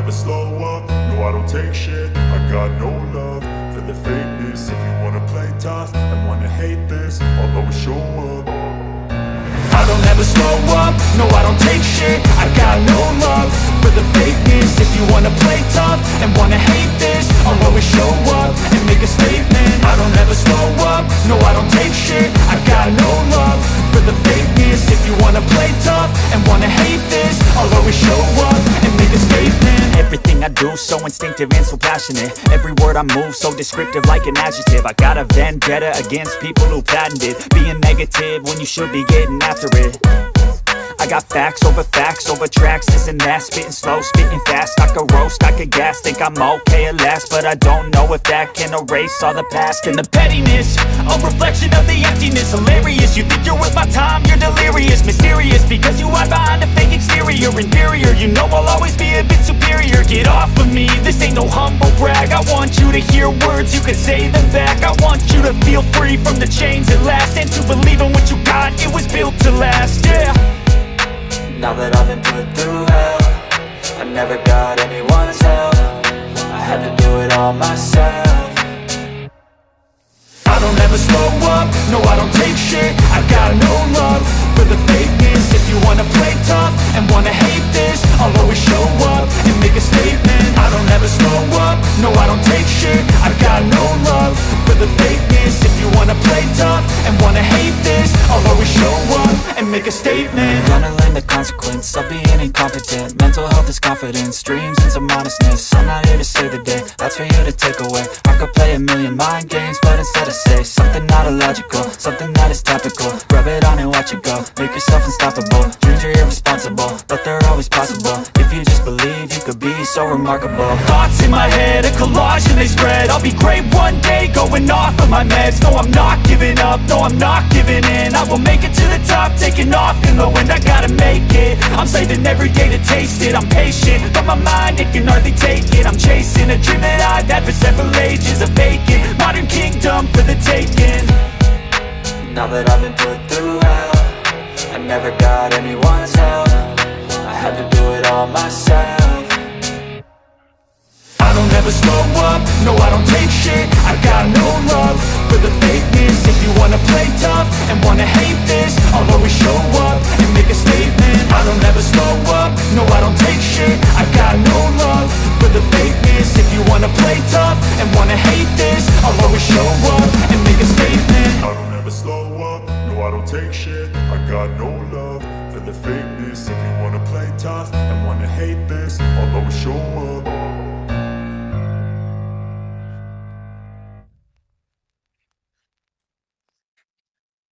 never slow up, no I don't take shit. I got no love for the fakeness. If you wanna play tough and wanna hate this, I'll always show up. I don't ever slow up, no I don't take shit. I got no love for the fakeness. If you wanna play tough and wanna hate this, I'll always show up and make a statement. I don't ever slow up, no I don't take shit. I got no love for the fakeness. If you wanna play tough and wanna hate this, I'll always show up and make a statement. Everything I do so instinctive and so passionate. Every word I move so descriptive like an adjective. I got a vendetta against people who patented being negative when you should be getting after it. I got facts over tracks, this and that. Spitting slow, spitting fast, I could roast, I could gas. Think I'm okay at last, but I don't know if that can erase all the past. And the pettiness, a reflection of the emptiness. Hilarious, you think you're worth my time, you're delirious. Mysterious, because you hide behind a fake exterior. Inferior, you know I'll always be a bit superior. Get off of me, this ain't no humble brag. I want you to hear words, you can say them back. I want you to feel free from the chains at last, and to believe in what you got, it was built to last, yeah. Now that I've been put through hell, I never got anyone's help. I had to do it all myself. I don't ever slow up, no I don't take shit. I got no love for the fakeness. If you wanna play tough and wanna hate this, I'll always show up and make a statement. I don't ever slow up, no I don't take shit. I got no love for the fakeness. If you wanna play tough and wanna hate this, I'll always show up and make a statement. Gonna learn the consequence of being incompetent. Mental health is confidence, dreams and some honestness. I'm not here to save the day, that's for you to take away. I could play a million mind games, but instead I say something not illogical, something that is topical. Rub it on and watch it go, make yourself unstoppable. Dreams are irresponsible, but they're always possible. If you just believe, you could be so remarkable. Thoughts in my head, a collage and they spread. I'll be great one day, going off of my meds. No, I'm not giving up, no, I'm not giving in. I will make it to the top, taking off in the wind. I gotta make it, I'm saving every day to taste it. I'm patient, but my mind, it can hardly take it. I'm chasing a dream that I've had for several ages. A vacant, modern kingdom for the taking. Now that I've been put through hell, I never got anyone's help. I had to do it all myself. I don't ever slow up, no I don't take shit. I got no love for the fakeness. If you wanna play tough and wanna hate this, I'll always show up and make a statement. I don't ever slow up, no I don't take shit. I got no love for the fakeness. If you wanna play tough and wanna hate this, I'll always show up and make a statement. I don't ever slow up, no I don't take shit. I got no love for the fakeness. If you wanna play tough and wanna hate this, I'll always show up